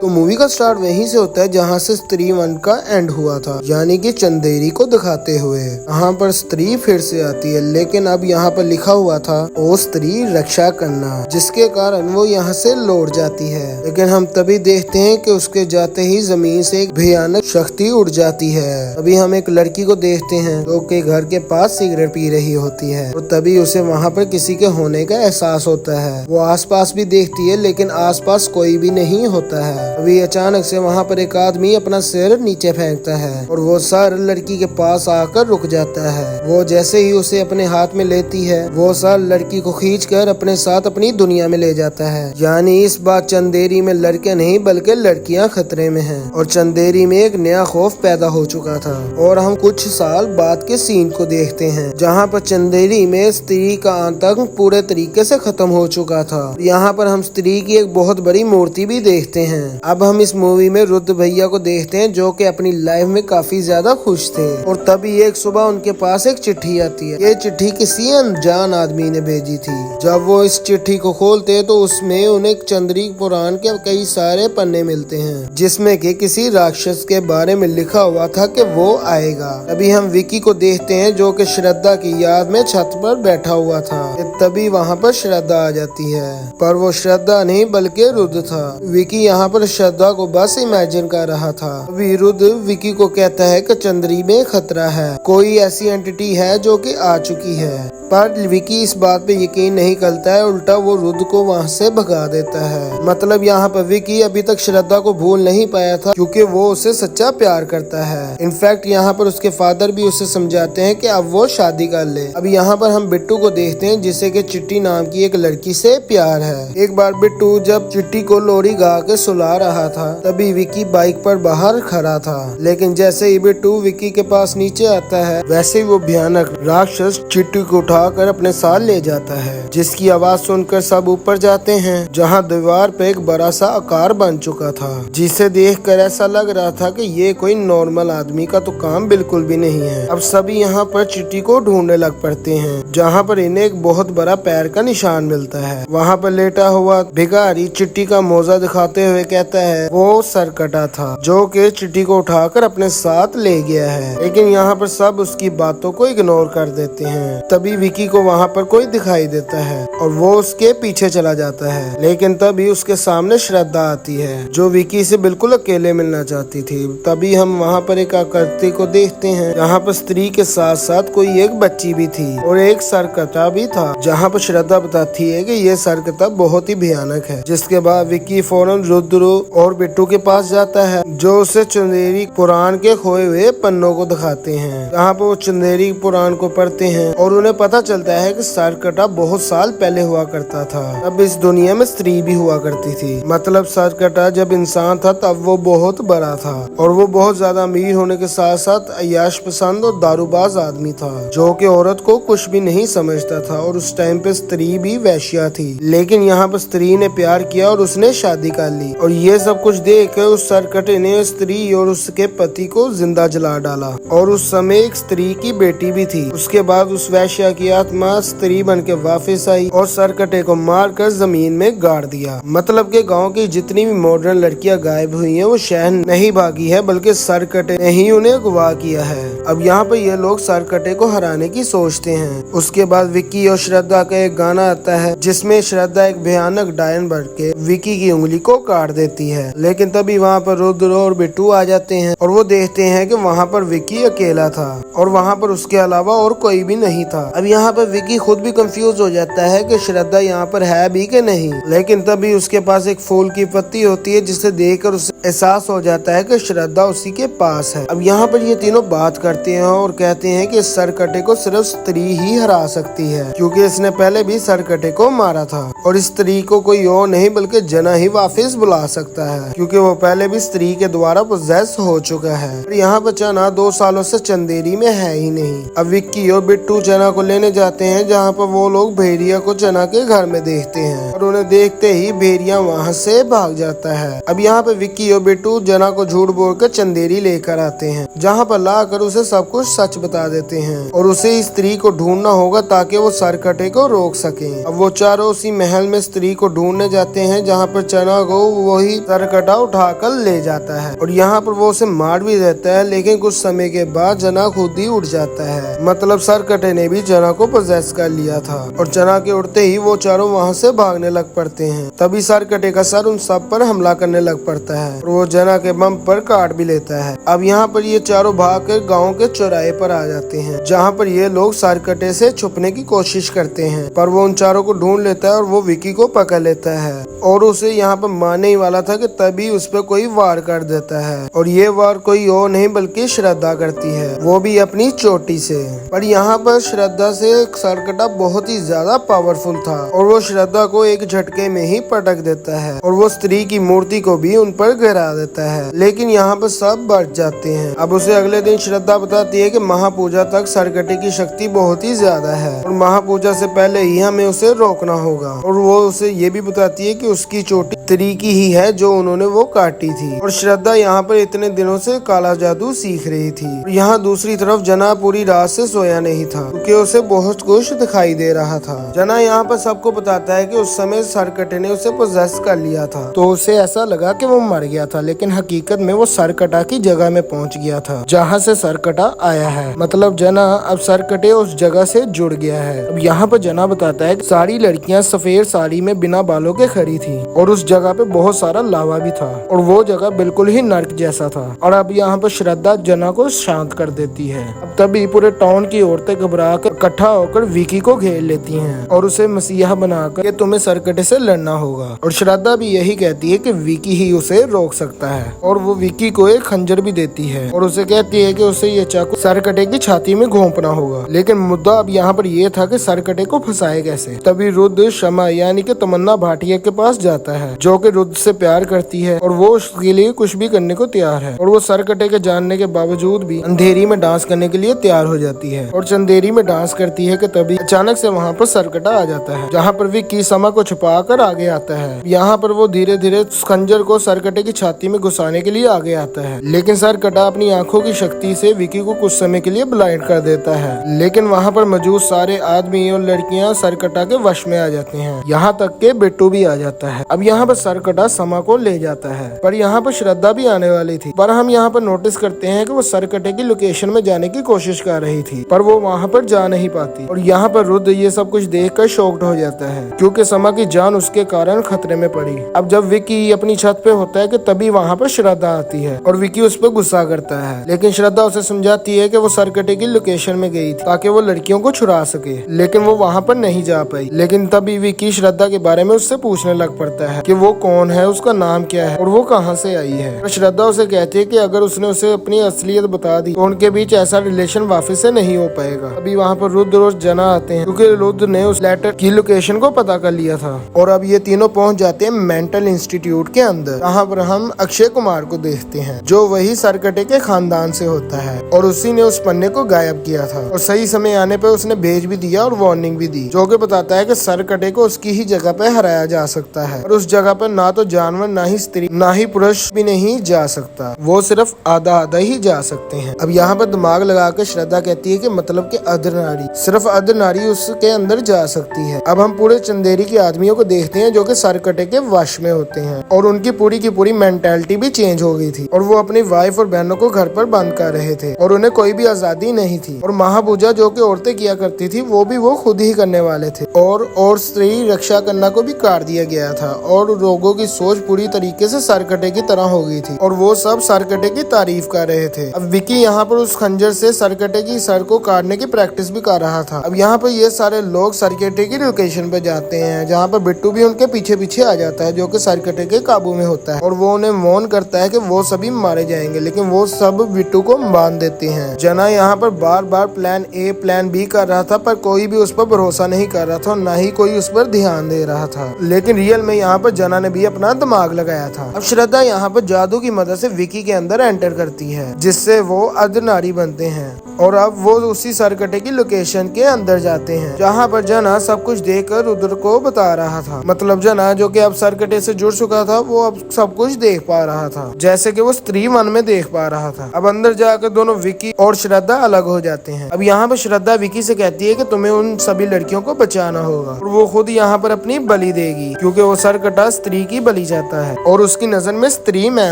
तो मूवी का स्टार्ट वहीं से होता है जहाँ से स्त्री 1 का एंड हुआ था, यानी कि चंदेरी को दिखाते हुए। यहाँ पर स्त्री फिर से आती है, लेकिन अब यहाँ पर लिखा हुआ था ओ स्त्री रक्षा करना, जिसके कारण वो यहाँ से लौट जाती है। लेकिन हम तभी देखते हैं कि उसके जाते ही जमीन से एक भयानक शक्ति उड़ जाती है। अभी हम एक लड़की को देखते हैं जो कि घर के पास सिगरेट पी रही होती है, और तभी उसे वहाँ पर किसी के होने का एहसास होता है। वो आसपास भी देखती है, लेकिन आसपास कोई भी नहीं होता है। अभी अचानक से वहाँ पर एक आदमी अपना सिर नीचे फेंकता है, और वो सर लड़की के पास आकर रुक जाता है। वो जैसे ही उसे अपने हाथ में लेती है, वो सर लड़की को खींचकर अपने साथ अपनी दुनिया में ले जाता है। यानी इस बार चंदेरी में लड़के नहीं बल्कि लड़कियां खतरे में हैं, और चंदेरी में एक नया खौफ पैदा हो चुका था। और हम कुछ साल बाद के सीन को देखते हैं जहाँ पर चंदेरी में स्त्री का आतंक पूरे तरीके से खत्म हो चुका था। यहाँ पर हम स्त्री की एक बहुत बड़ी मूर्ति भी देखते हैं। अब हम इस मूवी में रुद्र भैया को देखते हैं जो कि अपनी लाइफ में काफी ज्यादा खुश थे, और तभी एक सुबह उनके पास एक चिट्ठी आती है। ये चिट्ठी किसी अनजान आदमी ने भेजी थी। जब वो इस चिट्ठी को खोलते तो उसमें उन्हें चंद्री पुराण के कई सारे पन्ने मिलते हैं, जिसमें कि किसी राक्षस के बारे में लिखा हुआ था कि वो आएगा। अभी हम विकी को देखते हैं जो कि श्रद्धा की याद में छत पर बैठा हुआ था। तभी वहाँ पर श्रद्धा आ जाती है, पर वो श्रद्धा नहीं बल्कि रुद्र था। विकी यहाँ पर श्रद्धा को बस इमेजिन कर रहा था। अभी रुद्र विकी को कहता है कि चंद्री में खतरा है, कोई ऐसी एंटिटी है जो कि आ चुकी है। पर विकी इस बात पे यकीन नहीं करता है, उल्टा वो रुद्र को वहाँ से भगा देता है। मतलब यहाँ पर विकी अभी तक श्रद्धा को भूल नहीं पाया था, क्योंकि वो उसे सच्चा प्यार करता है। इनफैक्ट यहाँ पर उसके फादर भी उसे समझाते हैं कि अब वो शादी कर ले। अब यहाँ पर हम बिट्टू को देखते हैं जिसे कि चिट्टी नाम की एक लड़की से प्यार है। एक बार बिट्टू जब चिट्टी को लोरी गा के सुला रहा था, तभी विकी बाइक पर बाहर खड़ा था। लेकिन जैसे ही बिट्टू विकी के पास नीचे आता है, वैसे ही वो भयानक राक्षस चिट्टी को उठाकर अपने साथ ले जाता है, जिसकी आवाज सुनकर सब ऊपर जाते हैं, जहाँ दीवार पे एक बड़ा सा आकार बन चुका था, जिसे देखकर ऐसा लग रहा था कि ये कोई नॉर्मल आदमी का तो काम बिल्कुल भी नहीं है। अब सभी यहाँ पर चिट्टी को ढूंढने लग पड़ते हैं, जहाँ पर इन्हें एक बहुत बड़ा पैर का निशान मिलता है। वहाँ पर लेटा हुआ भिखारी चिट्टी का मोजा दिखाते हुए कहता है वो सरकटा था, जो कि चिट्टी को उठाकर अपने साथ ले गया है। लेकिन यहाँ पर सब उसकी बातों को इग्नोर कर देते हैं। तभी विकी को वहाँ पर कोई दिखाई देता है, और वो उसके पीछे चला जाता है। लेकिन तभी उसके सामने श्रद्धा आती है, जो विकी से बिल्कुल अकेले मिलना चाहती थी। तभी हम वहाँ पर एक आकृति को देखते हैं, जहाँ पर स्त्री के साथ साथ कोई एक बच्ची भी थी और एक सरकटा भी था, जहाँ पर श्रद्धा बताती है कि ये सरकटा बहुत ही भयानक है। जिसके बाद विकी फौरन रुद्र और बिट्टू के पास जाता है, जो उसे चंदेरी पुराण के खोए हुए पन्नों को दिखाते हैं। जहाँ पर वो चंदेरी पुराण को पढ़ते हैं और उन्हें पता चलता है कि सरकटा बहुत साल पहले हुआ करता था। अब इस दुनिया में स्त्री भी हुआ करती थी। मतलब सरकटा जब इंसान था तब वो बहुत बड़ा था, और वो बहुत ज्यादा अमीर होने के साथ साथ अय्याश पसंद और दारूबाज आदमी था, जो कि औरत को कुछ भी नहीं समझता था। और उस टाइम पे स्त्री भी वैश्या थी। लेकिन यहाँ पर स्त्री ने प्यार किया और उसने शादी कर ली, और ये सब कुछ देख कर उस सरकटे ने स्त्री और उसके पति को जिंदा जला डाला। और उस समय एक स्त्री की बेटी भी थी। उसके बाद उस वैश्या की आत्मा स्त्री बन के वापिस आई और सरकटे को मार कर जमीन में गाड़ दिया। मतलब के गांव की जितनी भी मॉडर्न लड़कियां गायब हुई हैं, वो शहर नहीं भागी है, बल्कि सरकटे ने ही उन्हें अगवा किया है। अब यहाँ पर ये लोग सरकटे को हराने की सोचते हैं। उसके बाद विक्की और श्रद्धा का एक गाना आता है, जिसमें श्रद्धा एक भयानक डायन बन के विक्की की उंगली को काट देती है। लेकिन तभी वहाँ पर रुद्र और बिट्टू आ जाते हैं, और वो देखते हैं कि वहाँ पर विक्की अकेला था, और वहाँ पर उसके अलावा और कोई भी नहीं था। अब यहाँ पर विक्की खुद भी कंफ्यूज हो जाता है कि श्रद्धा यहाँ पर है भी कि नहीं। लेकिन तभी उसके पास एक फूल की पत्ती होती है, जिसे देखकर उसे एहसास हो जाता है कि श्रद्धा उसी के पास है। अब यहाँ पर ये तीनों बात करते हैं और कहते हैं कि सरकटे को सिर्फ स्त्री ही हरा सकती है, क्योंकि इसने पहले भी सरकटे को मारा था, और इस स्त्री को कोई और नहीं बल्कि जना ही वापिस बुला सकता है, क्योंकि वो पहले भी स्त्री के द्वारा पोजेस हो चुका है। और यहाँ पर चना 2 सालों से चंदेरी में है ही नहीं। अब विक्की और बिट्टू चना को लेने जाते हैं, जहाँ पर वो लोग भेड़िया को चना के घर में देखते हैं, और उन्हें देखते ही भेड़िया वहाँ से भाग जाता है। अब यहाँ पे विक्की विकी और बिट्टू जना को झूठ बोलकर चंदेरी लेकर आते हैं, जहाँ पर लाकर उसे सब कुछ सच बता देते हैं और उसे इस स्त्री को ढूंढना होगा ताकि वो सरकटे को रोक सके। अब वो चारों उसी महल में स्त्री को ढूंढने जाते हैं, जहाँ पर चना को वही सरकटा उठाकर ले जाता है और यहाँ पर वो उसे मार भी देता है। लेकिन कुछ समय के बाद जना खुद ही उठ जाता है, मतलब सरकटे ने भी जना को पोजेस कर लिया था और जना के उड़ते ही वो चारों वहाँ से भागने लग पड़ते हैं। तभी सरकटे का सर उन सब पर हमला करने लग पड़ता है और वो जना के बम पर काट भी लेता है। अब यहाँ पर ये चारों भाग कर गाँव के चौराहे पर आ जाते हैं, जहाँ पर ये लोग सरकटे से छुपने की कोशिश करते हैं, पर वो उन चारों को ढूंढ लेता है और वो विकी को पकड़ लेता है और उसे यहाँ पर मारने ही वाला था कि तभी उस पर कोई वार कर देता है और ये वार कोई और नहीं बल्कि श्रद्धा करती है, वो भी अपनी चोटी से। पर यहाँ पर श्रद्धा से सरकटा बहुत ही ज्यादा पावरफुल था और वो श्रद्धा को एक झटके में ही पटक देता है और वो स्त्री की मूर्ति को भी उन पर गिरा देता है। लेकिन यहाँ पर सब बच जाते हैं। अब उसे अगले दिन श्रद्धा बताती है कि महापूजा तक सरकटे की शक्ति बहुत ही ज्यादा है और महापूजा से पहले ही हमें उसे रोकना होगा और वो उसे ये भी बताती है कि उसकी चोटी स्त्री की ही है जो उन्होंने वो काटी थी और श्रद्धा यहाँ पर इतने दिनों से काला जादू सीख रही थी। यहाँ दूसरी तरफ जना पूरी रात से सोया नहीं था क्योंकि उसे बहुत कुछ दिखाई दे रहा था। जना यहाँ पर सबको बताता है कि उस समय सरकटे ने उसे पोजेस कर लिया था, तो उसे ऐसा लगा कि वो मर गया था, लेकिन हकीकत में वो सरकटा की जगह में पहुँच गया था जहाँ से सरकटा आया है। मतलब जना अब सरकटे उस जगह से जुड़ गया है। अब यहाँ पर जना बताता है कि सारी लड़कियाँ सफेद साड़ी में बिना बालों के खड़ी थी और उस जगह पे बहुत सारा लावा भी था और वो जगह बिल्कुल ही नर्क जैसा था। और अब यहाँ पर श्रद्धा जना को शांत कर देती है। अब तभी पूरे टाउन की औरतें घबरा कर इकट्ठा होकर विकी को घेर लेती हैं और उसे मसीहा बनाकर कि तुम्हें सरकटे से लड़ना होगा और श्रद्धा भी यही कहती है कि विकी ही उसे रोक सकता है और वो विकी को एक खंजर भी देती है और उसे कहती है कि उसे ये चाकू सरकटे की छाती में घोंपना होगा। लेकिन मुद्दा अब यहाँ पर ये था कि सरकटे को फंसाए कैसे। तभी रुद्र शमा यानी कि तमन्ना भाटिया के पास जाता है जो कि रुद्र से प्यार करती है और वो उसके लिए कुछ भी करने को तैयार है और वो सरकटे के जानने के बावजूद भी अंधेरी में डांस करने के लिए तैयार हो जाती है और चंदेरी में डांस करती है कि तभी अचानक से वहाँ पर सरकटा आ जाता है, जहाँ पर विक्की समा को छुपा कर आगे आता है। यहाँ पर वो धीरे धीरे खंजर को सरकटे की छाती में घुसाने के लिए आगे आता है, लेकिन सरकटा अपनी आंखों की शक्ति से विक्की को कुछ समय के लिए ब्लाइंड कर देता है। लेकिन वहाँ पर मौजूद सारे आदमी और लड़कियाँ सरकटा के वश में आ जाते हैं, यहाँ तक के बिट्टू भी आ जाता है। अब यहाँ पर सरकटा समा को ले जाता है, पर यहाँ पर श्रद्धा भी आने वाली थी, पर हम यहाँ पर नोटिस करते हैं कि वो सरकटे की लोकेशन में जाने की कोशिश कर रही थी, पर वो वहाँ पर जा नहीं पाती और यहाँ पर रुद्र ये सब कुछ देखकर शॉक्ड हो जाता है क्योंकि समा की जान उसके कारण खतरे में पड़ी। अब जब विक्की अपनी छत पे होता है कि तभी वहाँ पर श्रद्धा आती है और विक्की उस पर गुस्सा करता है, लेकिन श्रद्धा उसे समझाती है कि वो सरकटे की लोकेशन में गई थी ताकि वो लड़कियों को छुड़ा सके, लेकिन वो वहाँ पर नहीं जा पाई। लेकिन तभी विक्की श्रद्धा के बारे में उससे पूछने लग पड़ता है कि वो कौन है, उसका नाम क्या है और वो कहाँ से आई है। तो श्रद्धा उसे कहती है कि अगर उसने उसे अपनी असलियत बता दी तो उनके बीच ऐसा रिलेशन वापस से नहीं हो पाएगा। अभी वहाँ पर रुद्र और जना आते हैं क्योंकि रुद्र ने उस लेटर की लोकेशन को पता कर लिया था और अब ये तीनों पहुँच जाते हैं मेंटल इंस्टीट्यूट के अंदर, जहाँ पर हम अक्षय कुमार को देखते हैं जो वही सरकटे के खानदान से होता है और उसी ने उस पन्ने को गायब किया था और सही समय आने पर उसने भेज भी दिया और वार्निंग भी दी, जो कि बताता है कि सरकटे को उसकी ही जगह पे हराया जा सकता है और उस जगह पर ना तो जानवर, ना ही स्त्री, ना ही पुरुष भी नहीं जा सकता, वो सिर्फ आधा आधा ही जा सकते हैं। अब यहाँ पर दिमाग लगाकर श्रद्धा कहती है कि मतलब कि अधर नारी, सिर्फ अधर नारी उसके अंदर जा सकती है। अब हम पूरे चंदेरी के आदमियों को देखते हैं जो कि सरकटे के वश में होते हैं और उनकी पूरी की पूरी मेंटालिटी भी चेंज हो गई थी और वो अपनी वाइफ और बहनों को घर पर बंद कर रहे थे और उन्हें कोई भी आजादी नहीं थी और महापूजा जो कि औरतें किया करती थी वो भी वो खुद ही करने वाले थे और स्त्री रक्षा करना को भी काट दिया गया था और लोगों की सोच पूरी तरीके से सरकटे की तरह हो गई थी और वो सब सरकटे की तारीफ कर रहे थे। अब विकी यहाँ पर उस खंजर से सरकटे की सर को काटने की प्रैक्टिस भी कर रहा था। अब यहाँ पर ये सारे लोग सरकटे की लोकेशन पे जाते हैं, जहाँ पर बिट्टू भी उनके पीछे पीछे आ जाता है जो कि सरकटे के काबू में होता है और वो उन्हें वार्न करता है कि वो सभी मारे जाएंगे, लेकिन वो सब बिट्टू को बांध देते हैं। जना यहाँ पर बार बार प्लान ए प्लान बी कर रहा था पर कोई भी उस पर भरोसा नहीं कर रहा था और न ही कोई उस पर ध्यान दे रहा था, लेकिन रियल में यहाँ पर जना ने भी अपना दिमाग लगाया था। अब श्रद्धा यहाँ पर जादू की मदद से विकी के अंदर एंटर करती है जिससे वो अर्धनारी बनते हैं और अब वो उसी सरकटे की लोकेशन के अंदर जाते हैं जहाँ पर जना सब कुछ देखकर रुद्र को बता रहा था। मतलब जना जो कि अब सरकटे से जुड़ चुका था वो अब सब कुछ देख पा रहा था, जैसे कि वो स्त्री 1 में देख पा रहा था। अब अंदर जाकर दोनों विकी और श्रद्धा अलग हो जाते हैं। अब यहाँ पर श्रद्धा विकी से कहती है कि तुम्हें उन सभी लड़कियों को बचाना होगा और वो खुद यहाँ पर अपनी बलि देगी, क्योंकि वो सरकटा स्त्री की बलि चाहता है और उसकी नजर में स्त्री मैं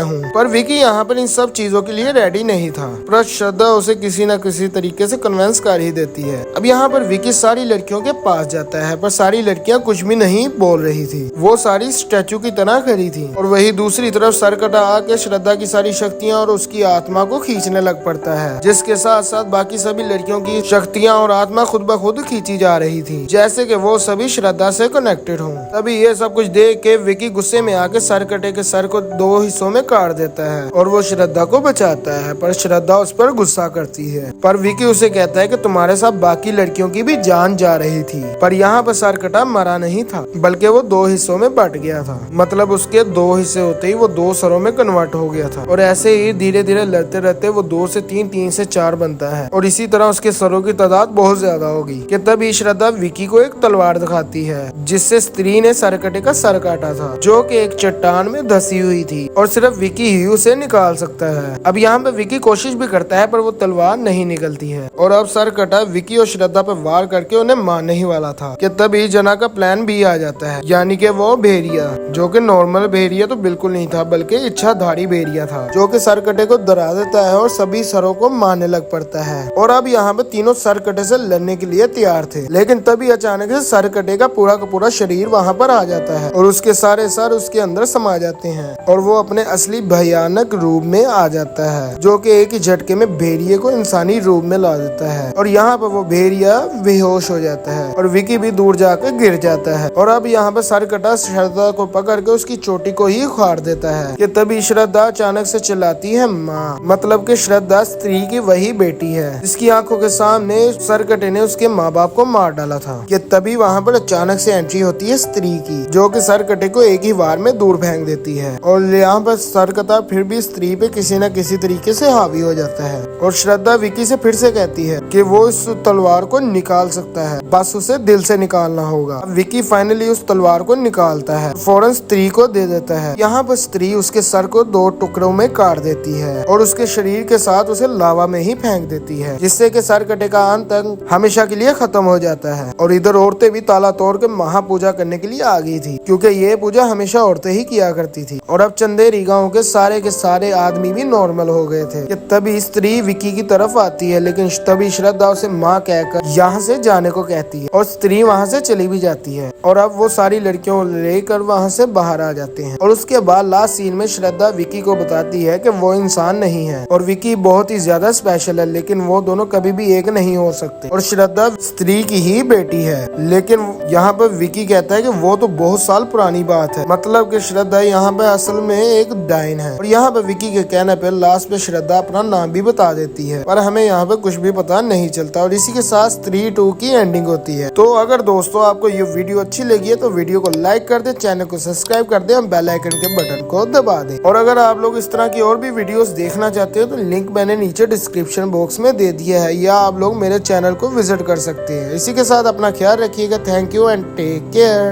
हूँ। पर विकी यहाँ पर इन सब चीजों के लिए रेडी नहीं था, पर श्रद्धा उसे किसी न किसी तरीके से कन्विंस कर ही देती है। अब यहाँ पर विकी सारी लड़कियों के पास जाता है, पर सारी लड़कियां कुछ भी नहीं बोल रही थी, वो सारी स्टैचू की तरह खड़ी थी। और वही दूसरी तरफ सरकटा आके श्रद्धा की सारी शक्तियां और उसकी आत्मा को खींचने लग पड़ता है, जिसके साथ साथ बाकी सभी लड़कियों की शक्तियां और आत्मा खुद ब खुद खींची जा रही थी, जैसे कि वो सभी श्रद्धा से कनेक्टेड हों। तभी ये सब कुछ देख के विकी गुस्से में आके सरकटे के सर को 2 हिस्सों में काट देता है और वो श्रद्धा को बचाता है, पर श्रद्धा उस पर गुस्सा करती है। पर विकी उसे कहता है कि तुम्हारे साथ बाकी लड़कियों की भी जान जा रही थी। पर यहाँ पर सरकटा मरा नहीं था, बल्कि वो 2 हिस्सों में बट गया था। मतलब उसके 2 हिस्से होते ही वो 2 सरों में कन्वर्ट हो गया था और ऐसे ही धीरे धीरे लड़ते रहते वो 2 से 3, 3 से 4 बनता है और इसी तरह उसके सरों की तादाद बहुत ज्यादा होगी कि तभी श्रद्धा विकी को एक तलवार दिखाती है, जिससे स्त्री ने सरकटे का सर काटा था, जो कि एक चट्टान में धसी हुई थी और सिर्फ विकी ही उसे निकाल सकता है। अब यहाँ पे विकी कोशिश भी करता है, पर वो तलवार नहीं निकलती है और अब सरकटा विकी और श्रद्धा पर वार करके उन्हें मारने ही वाला था कि तभी जना का प्लान भी आ जाता है, यानी कि वो भेड़िया, जो कि नॉर्मल भेड़िया तो बिल्कुल नहीं था, बल्कि इच्छाधारी भेड़िया था, जो कि सरकटे को डरा देता है और सभी सरों को मारने लग पड़ता है। और अब यहाँ पे तीनों सरकटे से लड़ने के लिए तैयार थे, लेकिन तभी अचानक से सरकटे का पूरा शरीर वहाँ पर आ जाता है और उसके सारे सर उसके अंदर समा जाते हैं और वो अपने असली भयानक रूप में आ जाता है, जो कि एक ही झटके में भेड़िए को इंसानी रूप में ला देता है। और यहाँ पर वो भेड़िया बेहोश हो जाता है और विकी भी दूर जाकर गिर जाता है। और अब यहाँ पर सरकटा श्रद्धा को पकड़ के उसकी चोटी को ही उखाड़ देता है कि तभी श्रद्धा अचानक से चिल्लाती है माँ, मतलब कि श्रद्धा स्त्री की वही बेटी है जिसकी आंखों के सामने सरकटे ने उसके माँ बाप को मार डाला था। कि तभी वहाँ पर अचानक से एंट्री होती है स्त्री की, जो कि सरकटे को एक ही वार में दूर फेंक देती है और यहाँ पर सरकटा फिर भी स्त्री पे किसी न किसी तरीके से हावी हो जाता है। और श्रद्धा विकी से फिर से कहती है कि वो इस तलवार को निकाल सकता है, बस उसे दिल से निकालना होगा। विकी फाइनली उस तलवार को निकालता है, फौरन स्त्री को दे देता है। यहाँ पर स्त्री उसके सर को 2 टुकड़ों में काट देती है और उसके शरीर के साथ उसे लावा में ही फेंक देती है, जिससे कि सरकटे का अंत हमेशा के लिए खत्म हो जाता है। और इधर औरतें भी ताला तोड़ के महापूजा करने के लिए आ गई थी, क्योंकि ये पूजा हमेशा औरतें ही किया करती थी। और अब चंदेरी गांव के सारे आदमी भी नॉर्मल हो गए थे कि तभी स्त्री विकी की तरफ आती है, लेकिन तभी श्रद्धा उसे माँ कहकर यहाँ से जाने को कहती है और स्त्री वहाँ से चली भी जाती है। और अब वो सारी लड़कियों लेकर वहाँ से बाहर आ जाते हैं। और उसके बाद लास्ट सीन में श्रद्धा विकी को बताती है कि वो इंसान नहीं है और विकी बहुत ही ज्यादा स्पेशल है, लेकिन वो दोनों कभी भी एक नहीं हो सकते और श्रद्धा स्त्री की ही बेटी है। लेकिन यहाँ पर विकी कहता है कि वो तो बहुत साल पुरानी बात है, मतलब कि श्रद्धा यहाँ पे असल में एक डायन है। और यहाँ पे विकी के कहने पे लास्ट पे श्रद्धा अपना नाम भी बता देती है, पर हमें यहाँ पे कुछ भी पता नहीं चलता। और इसी के साथ स्त्री 2 की एंडिंग होती है। तो अगर दोस्तों आपको ये वीडियो अच्छी लगी है तो वीडियो को लाइक कर दे, चैनल को सब्सक्राइब कर दे और बेल आइकन के बटन को दबा दे। और अगर आप लोग इस तरह की और भी वीडियोस देखना चाहते हो तो लिंक मैंने नीचे डिस्क्रिप्शन बॉक्स में दे दिया है, या आप लोग मेरे चैनल को विजिट कर सकते हैं। इसी के साथ अपना ख्याल रखिएगा। Thank you and take care.